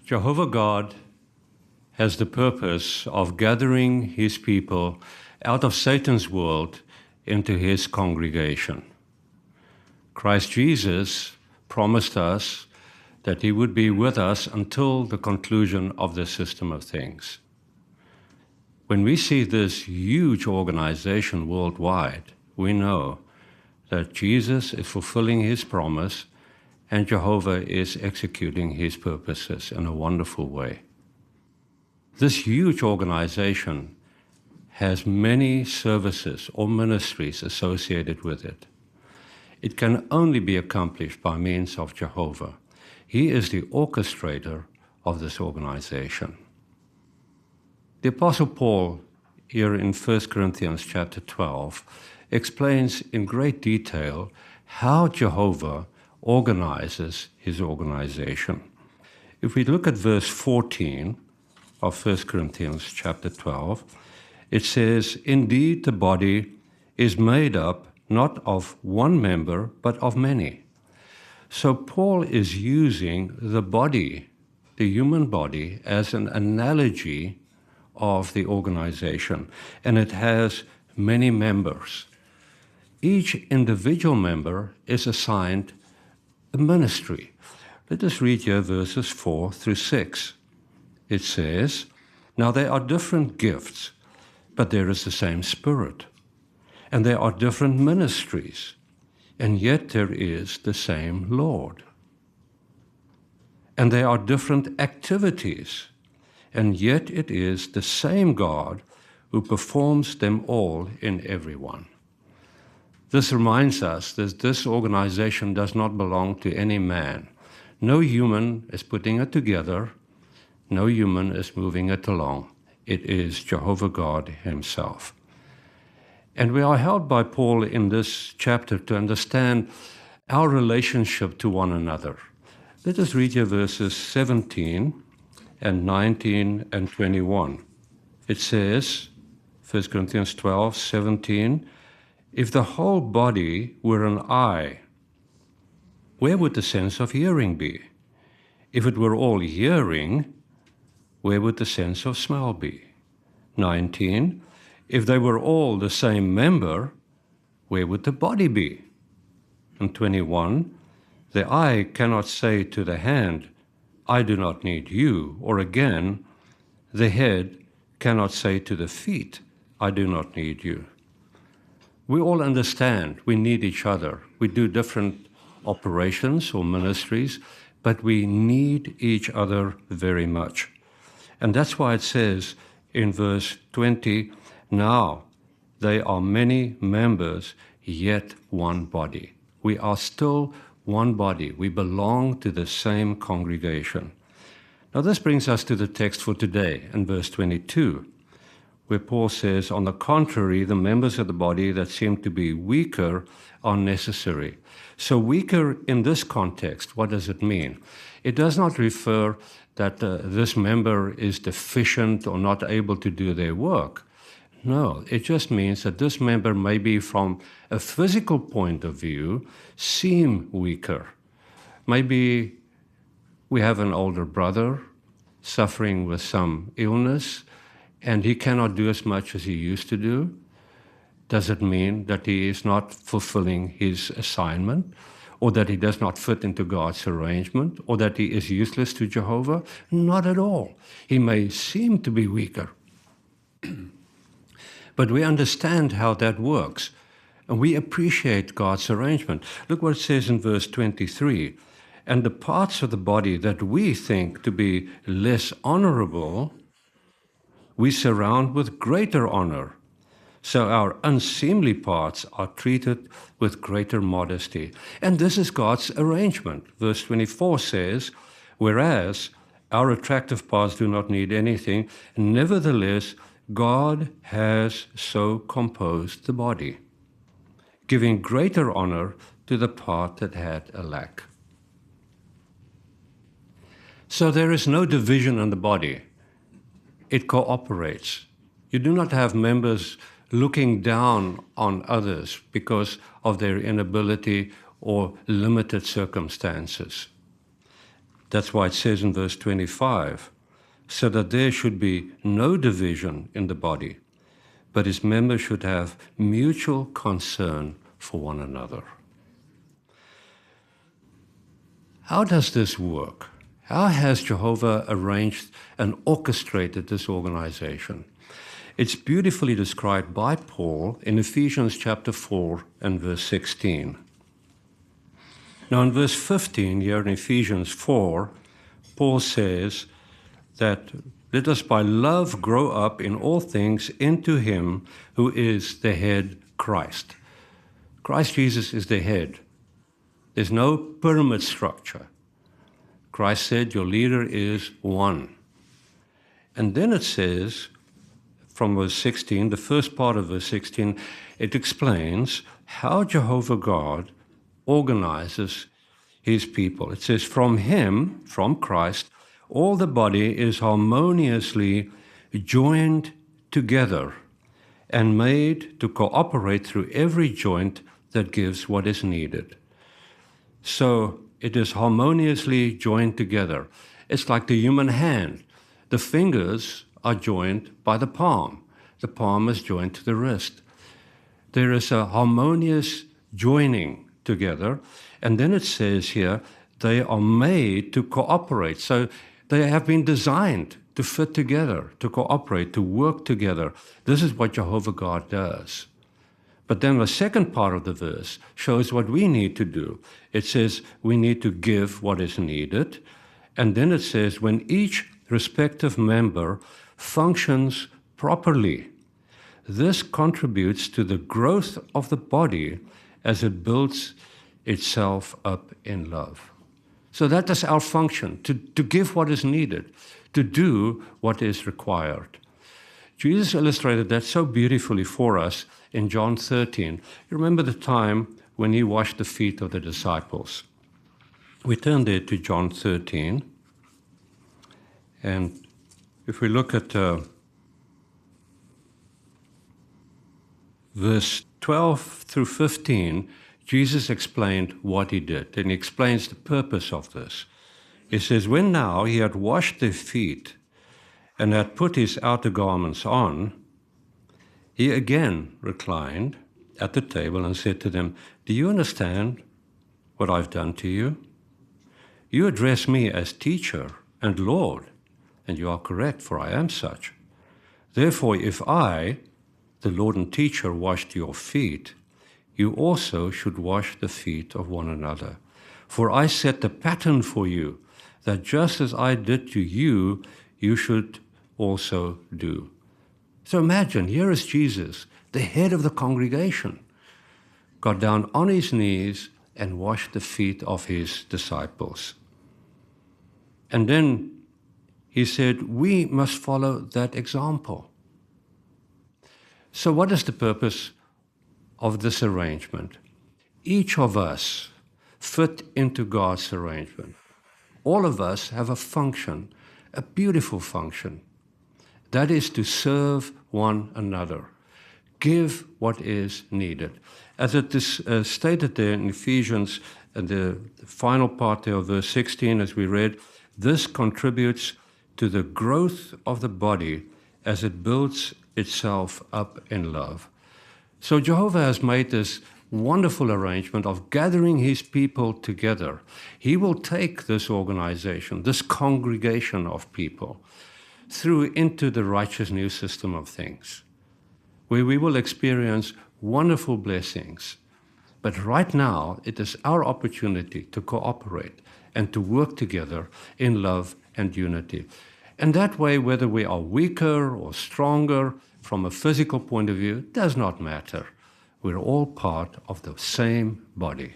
Jehovah God has the purpose of gathering his people out of Satan's world into his congregation. Christ Jesus promised us that he would be with us until the conclusion of the system of things. When we see this huge organization worldwide, we know that Jesus is fulfilling his promise and Jehovah is executing his purposes in a wonderful way. This huge organization has many services or ministries associated with it. It can only be accomplished by means of Jehovah. He is the orchestrator of this organization. The Apostle Paul, here in 1 Corinthians chapter 12, explains in great detail how Jehovah organizes his organization. If we look at verse 14 of 1 Corinthians chapter 12, it says, "Indeed, the body is made up not of one member, but of many." So Paul is using the body, the human body, as an analogy of the organization, and it has many members. Each individual member is assigned a ministry. Let us read here verses 4 through 6. It says, "Now there are different gifts, but there is the same Spirit. And there are different ministries, and yet there is the same Lord. And there are different activities, and yet it is the same God who performs them all in everyone." This reminds us that this organization does not belong to any man. No human is putting it together. No human is moving it along. It is Jehovah God himself. And we are helped by Paul in this chapter to understand our relationship to one another. Let us read here verses 17 and 19 and 21. It says, 1 Corinthians 12, 17, "If the whole body were an eye, where would the sense of hearing be? If it were all hearing, where would the sense of smell be?" 19, "If they were all the same member, where would the body be?" And 21, "The eye cannot say to the hand, 'I do not need you,' or again, the head cannot say to the feet, 'I do not need you.'" We all understand we need each other. We do different operations or ministries, but we need each other very much. And that's why it says in verse 20, "Now they are many members, yet one body." We are still one body. We belong to the same congregation. Now this brings us to the text for today in verse 22, where Paul says, "On the contrary, the members of the body that seem to be weaker are necessary." So weaker in this context, what does it mean? It does not refer that this member is deficient or not able to do their work. No, it just means that this member may be, from a physical point of view, seem weaker. Maybe we have an older brother suffering with some illness, and he cannot do as much as he used to do. Does it mean that he is not fulfilling his assignment, or that he does not fit into God's arrangement, or that he is useless to Jehovah? Not at all. He may seem to be weaker. But we understand how that works, and we appreciate God's arrangement. Look what it says in verse 23. "And the parts of the body that we think to be less honorable, we surround with greater honor. So our unseemly parts are treated with greater modesty." And this is God's arrangement. Verse 24 says, "Whereas our attractive parts do not need anything, nevertheless, God has so composed the body, giving greater honor to the part that had a lack." So there is no division in the body. It cooperates. You do not have members looking down on others because of their inability or limited circumstances. That's why it says in verse 25, so that there should be no division in the body, but its members should have mutual concern for one another. How does this work? How has Jehovah arranged and orchestrated this organization? It's beautifully described by Paul in Ephesians chapter 4 and verse 16. Now in verse 15 here in Ephesians 4, Paul says that let us by love grow up in all things into him who is the head, Christ. Christ Jesus is the head. There's no pyramid structure. Christ said your leader is one. And then it says, from verse 16, the first part of verse 16, it explains how Jehovah God organizes his people. It says, from him, from Christ, all the body is harmoniously joined together and made to cooperate through every joint that gives what is needed. So it is harmoniously joined together. It's like the human hand. The fingers are joined by the palm. The palm is joined to the wrist. There is a harmonious joining together. And then it says here, they are made to cooperate. So they have been designed to fit together, to cooperate, to work together. This is what Jehovah God does. But then the second part of the verse shows what we need to do. It says we need to give what is needed. And then it says when each respective member functions properly, this contributes to the growth of the body as it builds itself up in love. So that is our function, to give what is needed, to do what is required. Jesus illustrated that so beautifully for us in John 13. You remember the time when he washed the feet of the disciples. We turn there to John 13. And if we look at verse 12 through 15, Jesus explained what he did, and he explains the purpose of this. He says, when now he had washed their feet and had put his outer garments on, he again reclined at the table and said to them, do you understand what I've done to you? You address me as teacher and Lord, and you are correct, for I am such. Therefore, if I, the Lord and teacher, washed your feet, you also should wash the feet of one another. For I set the pattern for you, that just as I did to you, you should also do. So imagine, here is Jesus, the head of the congregation, got down on his knees and washed the feet of his disciples. And then he said, we must follow that example. So what is the purpose of this arrangement? Each of us fit into God's arrangement. All of us have a function, a beautiful function. That is to serve one another. Give what is needed. As it is stated there in Ephesians, the final part there of verse 16, as we read, this contributes to the growth of the body as it builds itself up in love. So Jehovah has made this wonderful arrangement of gathering his people together. He will take this organization, this congregation of people, through into the righteous new system of things, where we will experience wonderful blessings. But right now, it is our opportunity to cooperate and to work together in love and unity. And that way, whether we are weaker or stronger from a physical point of view, does not matter. We're all part of the same body.